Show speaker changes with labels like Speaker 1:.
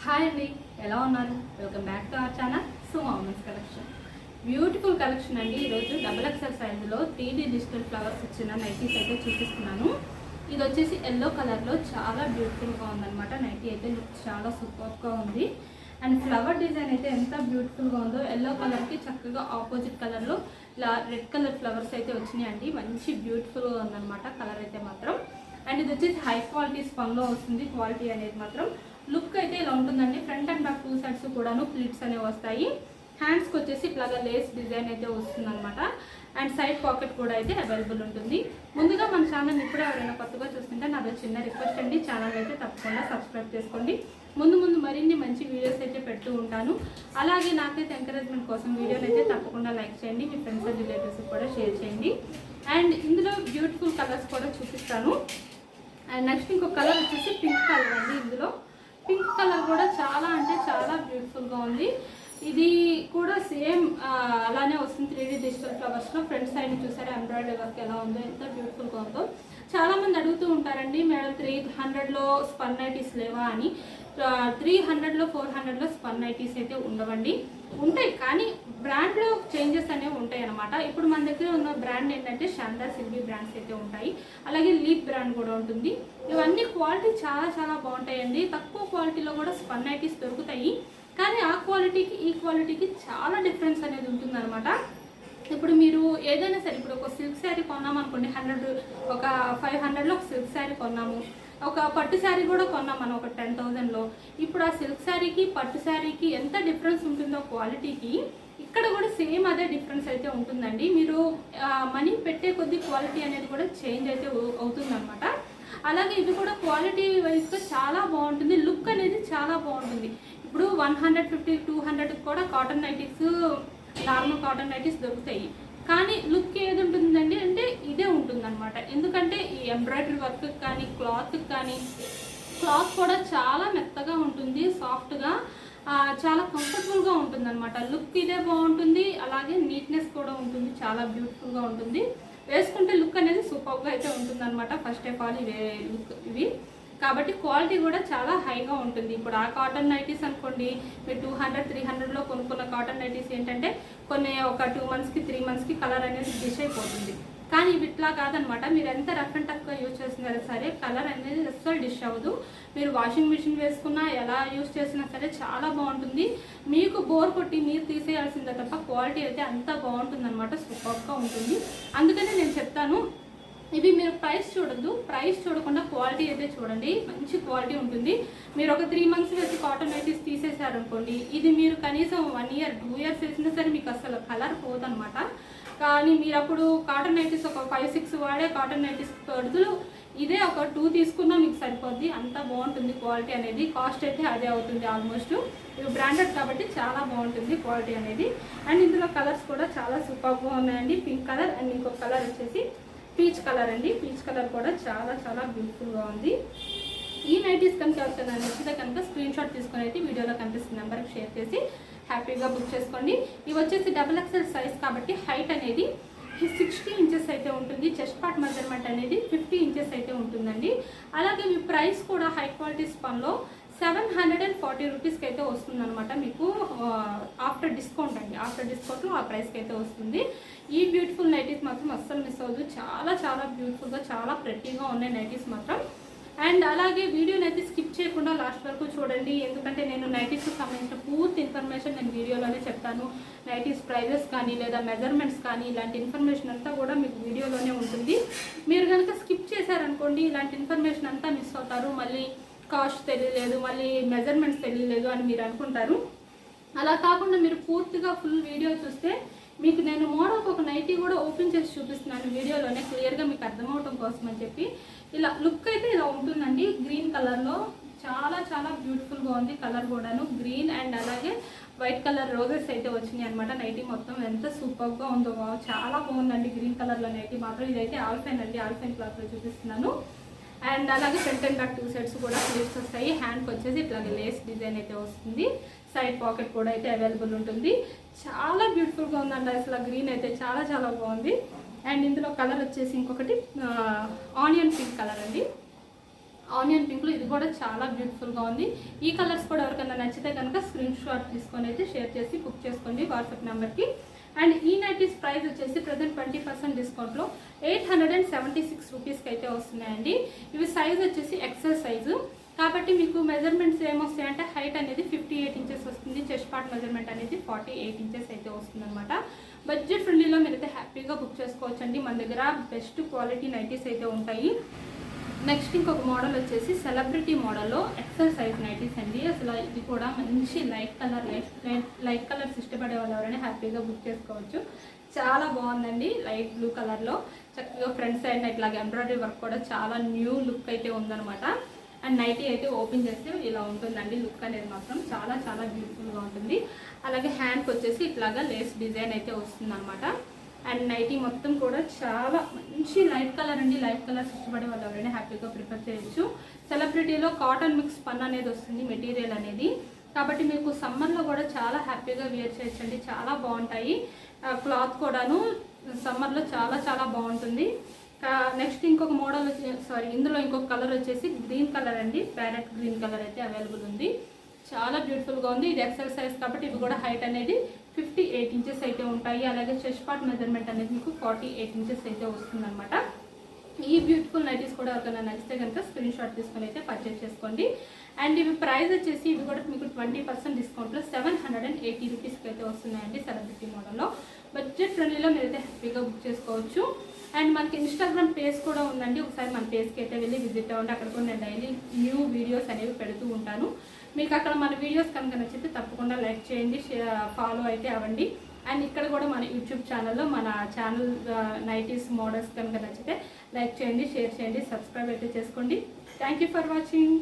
Speaker 1: Hi అండి, ఎలా ఉన్నారు? Welcome back to our channel Suma women's collection. Beautiful collection అండి. ఈరోజు XXL సైజులో 3D డిజిటల్ ఫ్లవర్స్ వచ్చిన నైటీస్ అయితే చూపిస్తున్నాను. ఇది వచ్చేసి ఎల్లో కలర్లో చాలా బ్యూటిఫుల్గా ఉందన్నమాట. నైటీ అయితే లుక్ చాలా సూపర్గా ఉంది. అండ్ ఫ్లవర్ డిజైన్ అయితే ఎంత బ్యూటిఫుల్గా ఉందో. ఎల్లో కలర్కి చక్కగా ఆపోజిట్ కలర్లో ఇలా రెడ్ కలర్ ఫ్లవర్స్ అయితే వచ్చినాయండి. మంచి బ్యూటిఫుల్గా ఉందన్నమాట కలర్ అయితే మాత్రం. అండ్ ఇది వచ్చేసి హై క్వాలిటీ స్పన్లో వస్తుంది. క్వాలిటీ అనేది మాత్రం లుక్ అయితే ఇలా ఉంటుందండి. ఫ్రంట్ అండ్ బ్యాక్ 2 సైడ్స్ కూడాను ప్లీట్స్ అనేవి వస్తాయి. హ్యాండ్స్కి వచ్చేసి ఇట్లాగా లేస్ డిజైన్ అయితే వస్తుంది అనమాట. అండ్ సైడ్ పాకెట్ కూడా అయితే అవైలబుల్ ఉంటుంది. ముందుగా మన ఛానల్ ఇప్పుడు ఎవరైనా కొత్తగా చూస్తుంటే నాదో చిన్న రిక్వెస్ట్ అండి, ఛానల్ అయితే తప్పకుండా సబ్స్క్రైబ్ చేసుకోండి. ముందు మరిన్ని మంచి వీడియోస్ అయితే పెడుతూ ఉంటాను. అలాగే నాకైతే ఎంకరేజ్మెంట్ కోసం వీడియోని అయితే తప్పకుండా లైక్ చేయండి. మీ ఫ్రెండ్స్ అండ్ రిలేటివ్స్ కూడా షేర్ చేయండి. అండ్ ఇందులో బ్యూటిఫుల్ కలర్స్ కూడా చూపిస్తాను. అండ్ నెక్స్ట్ ఇంకొక కలర్ వచ్చేసి పింక్ కలర్ అండి. ఇందులో పింక్ కలర్ కూడా చాలా అంటే చాలా బ్యూటిఫుల్గా ఉంది. ఇది కూడా సేమ్ అలానే వస్తుంది 3D డిజిటల్ ఫ్లవర్స్లో. ఫ్రంట్ సైడ్ చూసారా ఎంబ్రాయిడరీ వర్క్ ఎలా ఉందో, ఎంత బ్యూటిఫుల్గా ఉందో. చాలామంది అడుగుతూ ఉంటారండి, మేడం 300లో స్పన్ నైటీస్ లేవా అని. 300లో 400లో స్పన్ నైటీస్ అయితే ఉండవండి. ఉంటాయి కానీ బ్రాండ్లో చేంజెస్ అనేవి ఉంటాయి అన్నమాట. ఇప్పుడు మన దగ్గర ఉన్న బ్రాండ్ ఏంటంటే శాందార్ సిల్వీ బ్రాండ్స్ అయితే ఉంటాయి. అలాగే లీప్ బ్రాండ్ కూడా ఉంటుంది. ఇవన్నీ క్వాలిటీ చాలా చాలా బాగుంటాయండి. తక్కువ క్వాలిటీలో కూడా స్పన్ నైటీస్ దొరుకుతాయి. కానీ ఆ క్వాలిటీకి ఈ క్వాలిటీకి చాలా డిఫరెన్స్ అనేది ఉంటుందన్నమాట. ఇప్పుడు మీరు ఏదైనా సరే, ఇప్పుడు ఒక సిల్క్ శారీ కొన్నాము అనుకోండి, 100 ఒక 500లో ఒక సిల్క్ శారీ కొన్నాము. ఒక పట్టు శారీ కూడా కొన్నాం మనం ఒక 10,000లో. ఇప్పుడు ఆ సిల్క్ శారీకి పట్టు శారీకి ఎంత డిఫరెన్స్ ఉంటుందో క్వాలిటీకి, ఇక్కడ కూడా సేమ్ అదే డిఫరెన్స్ అయితే ఉంటుందండి. మీరు మనీ పెట్టే కొద్ది క్వాలిటీ అనేది కూడా చేంజ్ అయితే అవుతుందన్నమాట. అలాగే ఇది కూడా క్వాలిటీ వైజ్గా చాలా బాగుంటుంది. లుక్ అనేది చాలా బాగుంటుంది. ఇప్పుడు 150, 200 కూడా cotton nighties, normal cotton nighties దొరుకుతాయి. కానీ లుక్ ఏది ఉంటుందండి అంటే ఇదే ఉంటుందన్నమాట. ఎందుకంటే ఈ ఎంబ్రాయిడరీ వర్క్ కానీ క్లాత్ కూడా చాలా మెత్తగా ఉంటుంది, సాఫ్ట్గా, చాలా కంఫర్టబుల్గా ఉంటుందన్నమాట. లుక్ ఇదే బాగుంటుంది. అలాగే నీట్నెస్ కూడా ఉంటుంది, చాలా బ్యూటిఫుల్గా ఉంటుంది. వేసుకుంటే లుక్ అనేది సూపర్గా అయితే ఉంటుందన్నమాట. ఫస్ట్ ఆఫ్ ఆల్ ఇవి కాబట్టి క్వాలిటీ కూడా చాలా హైగా ఉంటుంది. ఇప్పుడు ఆ కాటన్ నైటీస్ అనుకోండి, మీరు 200, 300లో కొనుక్కున్న కాటన్ నైటీస్ ఏంటంటే కొన్ని ఒక 2 మంత్స్కి 3 మంత్స్కి కలర్ అనేది డిష్ అయిపోతుంది. కానీ ఇవి ఇట్లా కాదనమాట. మీరు ఎంత రఫ్ అండ్ టఫ్గా యూజ్ చేసినా సరే కలర్ అనేది అస్సలు డిష్ అవ్వదు. మీరు వాషింగ్ మిషన్ వేసుకున్నా, ఎలా యూజ్ చేసినా సరే చాలా బాగుంటుంది. మీకు బోర్ కొట్టి మీరు తీసేయాల్సిందే తప్ప క్వాలిటీ అయితే అంతా బాగుంటుందన్నమాట. సూపర్గా ఉంటుంది. అందుకనే నేను చెప్తాను, ఇవి మీరు ప్రైస్ చూడద్దు. ప్రైస్ చూడకుండా క్వాలిటీ అయితే చూడండి. మంచి క్వాలిటీ ఉంటుంది. మీరు ఒక 3 మంత్స్ వేసి కాటన్ నైటీస్ తీసేసారనుకోండి, ఇది మీరు కనీసం 1 ఇయర్ 2 ఇయర్స్ వేసినా సరే మీకు అసలు కలర్ పోదనమాట. కానీ మీరు అప్పుడు కాటన్ నైటీస్ ఒక 5-6 వాడే కాటన్ నైటీస్ బదులు ఇదే ఒక 2 తీసుకున్నా మీకు సరిపోద్ది. అంత బాగుంటుంది క్వాలిటీ అనేది. కాస్ట్ అయితే అదే అవుతుంది ఆల్మోస్ట్. ఇవి బ్రాండెడ్ కాబట్టి చాలా బాగుంటుంది క్వాలిటీ అనేది. అండ్ ఇందులో కలర్స్ కూడా చాలా సూపర్గా ఉన్నాయండి. పింక్ కలర్ అండ్ ఇంకొక కలర్ వచ్చేసి పీచ్ కలర్ అండి. పీచ్ కలర్ కూడా చాలా చాలా బ్యూటిఫుల్గా ఉంది. ఈ నైటీస్ కనుక ఎవరికైనా నచ్చితే కనుక స్క్రీన్ షాట్ తీసుకొని అయితే వీడియోలో కనిపిస్తున్న నెంబర్కి షేర్ చేసి హ్యాపీగా బుక్ చేసుకోండి. ఇవి వచ్చేసి XXL సైజ్ కాబట్టి హైట్ అనేది 60 ఇంచెస్ అయితే ఉంటుంది. చెస్ట్ పార్ట్ మెజర్మెంట్ అనేది 50 ఇంచెస్ అయితే ఉంటుందండి. అలాగే మీ ప్రైస్ కూడా హై క్వాలిటీ స్పన్లో 740 రూపీస్కి అయితే వస్తుంది అనమాట. మీకు ఆఫ్టర్ డిస్కౌంట్ అండి. ఆఫ్టర్ డిస్కౌంట్లో ఆ ప్రైస్కి అయితే వస్తుంది. ఈ బ్యూటిఫుల్ నైటీస్ మాత్రం అస్సలు మిస్ అవ్వదు. చాలా చాలా బ్యూటిఫుల్గా, చాలా ప్రెట్టీగా ఉన్నాయి నైటీస్ మాత్రం. అండ్ అలాగే వీడియోని అయితే స్కిప్ చేయకుండా లాస్ట్ వరకు చూడండి. ఎందుకంటే నేను నైటీస్కి సంబంధించిన పూర్తి ఇన్ఫర్మేషన్ నేను వీడియోలోనే చెప్తాను. నైటీస్ ప్రైజెస్ కానీ లేదా మెజర్మెంట్స్ కానీ ఇలాంటి ఇన్ఫర్మేషన్ అంతా కూడా మీకు వీడియోలోనే ఉంటుంది. మీరు కనుక స్కిప్ చేశారనుకోండి, ఇలాంటి ఇన్ఫర్మేషన్ అంతా మిస్ అవుతారు. మళ్ళీ కాస్ట్ తెలియలేదు, మళ్ళీ మెజర్మెంట్స్ తెలియలేదు అని మీరు అనుకుంటారు. అలా కాకుండా మీరు పూర్తిగా ఫుల్ వీడియో చూస్తే మీకు నేను మోడల్కి ఒక నైటీ కూడా ఓపెన్ చేసి చూపిస్తున్నాను వీడియోలోనే, క్లియర్గా మీకు అర్థమవటం కోసం అని చెప్పి. ఇలా లుక్ అయితే ఇలా ఉంటుందండి. గ్రీన్ కలర్లో చాలా చాలా బ్యూటిఫుల్గా ఉంది. కలర్ కూడాను గ్రీన్ అండ్ అలాగే వైట్ కలర్ రోజెస్ అయితే వచ్చినాయి అనమాట. నైటీ మొత్తం ఎంత సూపర్గా ఉందో, చాలా బాగుందండి. గ్రీన్ కలర్లో నైటీ మాత్రం. ఇదైతే ఆల్ఫైన్ అండి, ఆల్ఫైన్ క్లాత్లో చూపిస్తున్నాను. అండ్ అలాగే ఫ్రంట్ అండ్ బ్యాక్ 2 సైడ్స్ కూడా స్లీవ్స్ వస్తాయి. హ్యాండ్కి వచ్చేసి ఇట్లాగే లేస్ డిజైన్ అయితే వస్తుంది. సైడ్ పాకెట్ కూడా అయితే అవైలబుల్ ఉంటుంది. చాలా బ్యూటిఫుల్గా ఉందండి. అసలు గ్రీన్ అయితే చాలా చాలా బాగుంది. అండ్ ఇందులో కలర్ వచ్చేసి ఇంకొకటి ఆనియన్ పింక్ కలర్ అండి. ఆనియన్ పింక్లో ఇది కూడా చాలా బ్యూటిఫుల్గా ఉంది. ఈ కలర్స్ కూడా ఎవరికైనా నచ్చితే కనుక స్క్రీన్ షాట్ తీసుకొని అయితే షేర్ చేసి బుక్ చేసుకోండి వాట్సాప్ నెంబర్కి. అండ్ ఈ నైటీస్ ప్రైస్ వచ్చేసి ప్రజెంట్ 20% డిస్కౌంట్లో 876 రూపీస్కి అయితే వస్తున్నాయండి. ఇవి సైజ్ వచ్చేసి ఎక్సెల్ సైజు కాబట్టి మీకు మెజర్మెంట్స్ ఏమొస్తాయంటే హైట్ అనేది 58 ఇంచెస్ వస్తుంది, చెస్ట్ పార్ట్ మెజర్మెంట్ అనేది 48 ఇంచెస్ అయితే వస్తుంది అనమాట. బడ్జెట్ ఫ్రెండ్లీలో మీరైతే హ్యాపీగా బుక్ చేసుకోవచ్చు అండి. మన దగ్గర బెస్ట్ క్వాలిటీ నైటీస్ అయితే ఉంటాయి. నెక్స్ట్ ఇంకొక మోడల్ వచ్చేసి సెలబ్రిటీ మోడల్లో ఎక్సెల్ సైజ్ నైటీస్ అండి. అసలు ఇది కూడా మంచి లైట్ కలర్స్ ఇష్టపడే వాళ్ళు ఎవరైనా హ్యాపీగా బుక్ చేసుకోవచ్చు. చాలా బాగుందండి. లైట్ బ్లూ కలర్లో చక్కగా ఫ్రంట్ సైడ్ ఇట్లాగా ఎంబ్రాయిడరీ వర్క్ కూడా చాలా న్యూ లుక్ అయితే ఉందన్నమాట. అండ్ నైటీ అయితే ఓపెన్ చేస్తే ఇలా ఉంటుందండి. లుక్ అనేది మాత్రం చాలా చాలా బ్యూటిఫుల్గా ఉంటుంది. అలాగే హ్యాండ్కి వచ్చేసి ఇట్లాగా లేస్ డిజైన్ అయితే వస్తుంది అనమాట. అండ్ నైటీ మొత్తం కూడా చాలా మంచి లైట్ కలర్ అండి. లైట్ కలర్స్ ఇష్టపడే వాళ్ళు ఎవరైనా హ్యాపీగా ప్రిఫర్ చేయొచ్చు. సెలబ్రిటీలో కాటన్ మిక్స్ పన్ అనేది వస్తుంది మెటీరియల్ అనేది, కాబట్టి మీకు సమ్మర్లో కూడా చాలా హ్యాపీగా వేర్ చేయొచ్చండి. చాలా బాగుంటాయి. క్లాత్ కూడాను సమ్మర్లో చాలా చాలా బాగుంటుంది. నెక్స్ట్ ఇంకొక మోడల్ ఇందులో ఇంకొక కలర్ వచ్చేసి గ్రీన్ కలర్ అండి. ప్యారెట్ గ్రీన్ కలర్ అయితే అవైలబుల్ ఉంది. చాలా బ్యూటిఫుల్గా ఉంది. ఇది ఎక్సెల్ సైజ్ కాబట్టి ఇవి కూడా హైట్ అనేది 58 ఇంచెస్ అయితే ఉంటాయి. అలాగే చెస్ట్ పార్ట్ మెజర్మెంట్ అనేది మీకు 48 ఇంచెస్ అయితే వస్తుందన్నమాట. ఈ బ్యూటిఫుల్ నైటీస్ కూడా ఎవరికైనా నచ్చితే కనుక స్క్రీన్ షాట్ తీసుకొని అయితే పర్చేస్ చేసుకోండి. అండ్ ఇవి ప్రైస్ వచ్చేసి ఇవి కూడా మీకు 20% డిస్కౌంట్లో 780 రూపీస్కి అయితే వస్తున్నాయండి. సెలబ్రిటీ మోడల్లో బడ్జెట్ ఫ్రెండ్లీలో మీరైతే హ్యాపీగా బుక్ చేసుకోవచ్చు. అండ్ మనకి ఇన్స్టాగ్రామ్ పేజ్ కూడా ఉందండి. ఒకసారి మన పేజ్కి అయితే వెళ్ళి విజిట్ అవ్వండి. అక్కడ కూడా నేను డైలీ న్యూ వీడియోస్ అనేవి పెడుతూ ఉంటాను. మీకు అక్కడ మన వీడియోస్ కనుక నచ్చితే తప్పకుండా లైక్ చేయండి, ఫాలో అయితే అవ్వండి. అండ్ ఇక్కడ కూడా మన యూట్యూబ్ ఛానల్లో మన ఛానల్ నైటీస్ మోడల్స్ కనుక నచ్చితే లైక్ చేయండి, షేర్ చేయండి, సబ్స్క్రైబ్ అయితే చేసుకోండి. Thank you for watching.